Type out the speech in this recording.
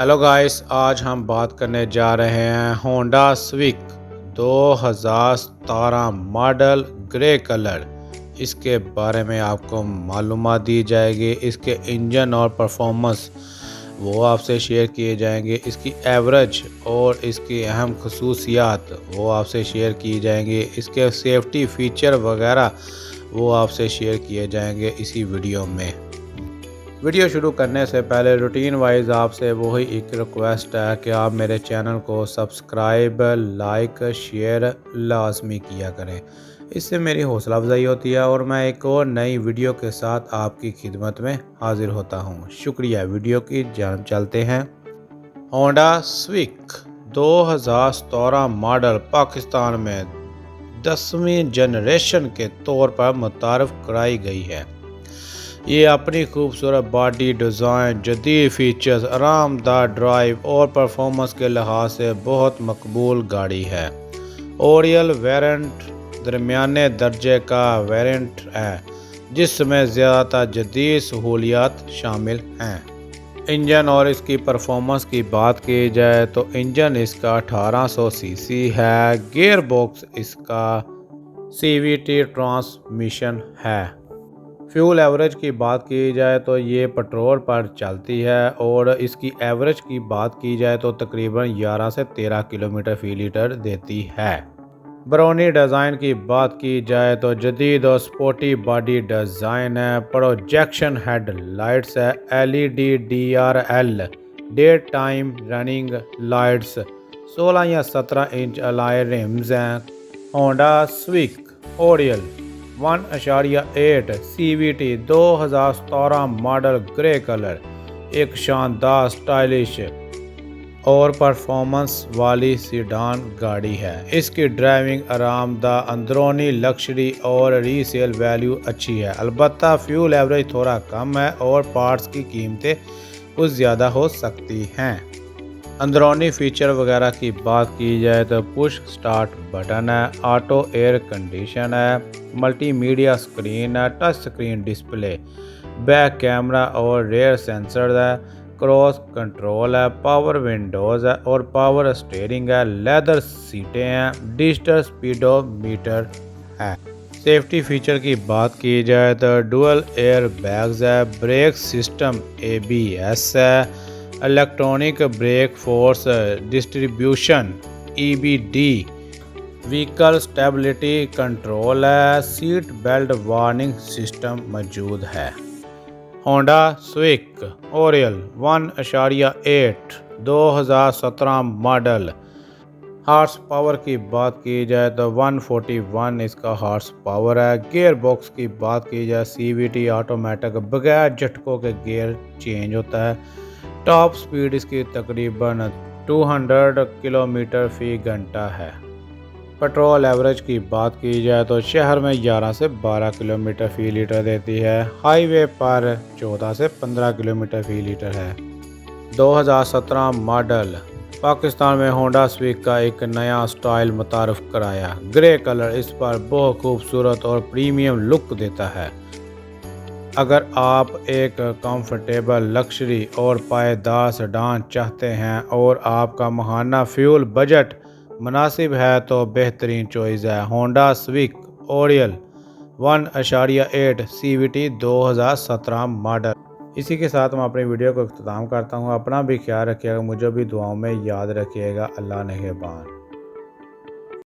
Hello guys, आज हम बात करने जा रहे हैं होंडा स्विक 2017 मॉडल ग्रे कलर। इसके बारे में आपको मालूमात दी जाएगी। इसके इंजन और परफॉर्मेंस वो आपसे शेयर किए जाएंगे। इसकी एवरेज और इसकी अहम खसूसियात वो आपसे शेयर की जाएंगी। इसके सेफ्टी फीचर वगैरह वो आपसे शेयर किए जाएंगे इसी वीडियो में। वीडियो शुरू करने से पहले रूटीन वाइज आपसे वही एक रिक्वेस्ट है कि आप मेरे चैनल को सब्सक्राइब, लाइक, शेयर लाजमी किया करें। इससे मेरी हौसला अफजाई होती है और मैं एक और नई वीडियो के साथ आपकी खिदमत में हाजिर होता हूँ। शुक्रिया। वीडियो की जानब चलते हैं। होंडा स्विक 2017 मॉडल पाकिस्तान में 10वीं जनरेशन के तौर पर मुतारफ़ कराई गई है। ये अपनी खूबसूरत बॉडी डिज़ाइन, जदीद फीचर्स, आरामदायक ड्राइव और परफॉर्मेंस के लिहाज से बहुत मकबूल गाड़ी है। ओरियल वेरिएंट दरमियाने दर्जे का वेरिएंट है जिसमें ज़्यादातर जदीद सहूलियात शामिल हैं। इंजन और इसकी परफॉर्मेंस की बात की जाए तो इंजन इसका 1800 सीसी है। गियर बॉक्स इसका CVT ट्रांसमिशन है। फ्यूल एवरेज की बात की जाए तो ये पेट्रोल पर चलती है और इसकी एवरेज की बात की जाए तो तकरीबन 11 से 13 किलोमीटर फी लीटर देती है। बरौनी डिज़ाइन की बात की जाए तो जदीद और स्पोर्टी बॉडी डिज़ाइन है। प्रोजेक्शन हेड लाइट्स है। LED DRL day time running lights, 16 या 17 इंच अलॉय रिम्स हैं। Honda Civic Oriel 1.8 CVT 2017 model grey colour एक शानदार, स्टाइलिश और परफॉर्मेंस वाली सीडान गाड़ी है। इसकी ड्राइविंग आरामदाह, अंदरूनी लग्जरी और रीसेल वैल्यू अच्छी है। अलबत्ता फ्यूल एवरेज थोड़ा कम है और पार्ट्स की कीमतें कुछ ज़्यादा हो सकती हैं। अंदरूनी फीचर वगैरह की बात की जाए तो पुश स्टार्ट बटन है, ऑटो एयर कंडीशन है, मल्टीमीडिया स्क्रीन है, touch screen display, back camera और रेयर सेंसर है, क्रॉस कंट्रोल है, पावर विंडोज़ है और पावर स्टीयरिंग है, लेदर सीटें हैं, डिजिटल स्पीडोमीटर है। सेफ्टी फीचर की बात की जाए तो डुअल एयर बैग्स है, ब्रेक सिस्टम ABS है, electronic brake force distribution EBD, vehicle stability control है, सीट बेल्ट वार्निंग सिस्टम मौजूद है। Honda Civic Oriel 1.8 2017 model. Horse power की बात की जाए तो 141 इसका हार्स पावर है। गियर बॉक्स की बात की जाए CVT ऑटोमेटिक, बगैर झटकों के गियर चेंज होता है। टॉप स्पीड इसकी तकरीबन 200 किलोमीटर फी घंटा है। पेट्रोल एवरेज की बात की जाए तो शहर में 11 से 12 किलोमीटर फी लीटर देती है। हाईवे पर 14 से 15 किलोमीटर फी लीटर है। 2017 मॉडल पाकिस्तान में होंडा स्विक का एक नया स्टाइल मुतारफ़ कराया। ग्रे कलर इस पर बहुत खूबसूरत और प्रीमियम लुक देता है। अगर आप एक कंफर्टेबल, लग्जरी और पायदार सेडान चाहते हैं और आपका माहाना फ्यूल बजट मुनासिब है तो बेहतरीन चॉइस है Honda Civic Oriel 1.8 CVT 2017 model. इसी के साथ मैं अपनी वीडियो को इख्तिताम करता हूँ। अपना भी ख्याल रखिएगा, मुझे भी दुआओं में याद रखिएगा। अल्लाह निगहबान।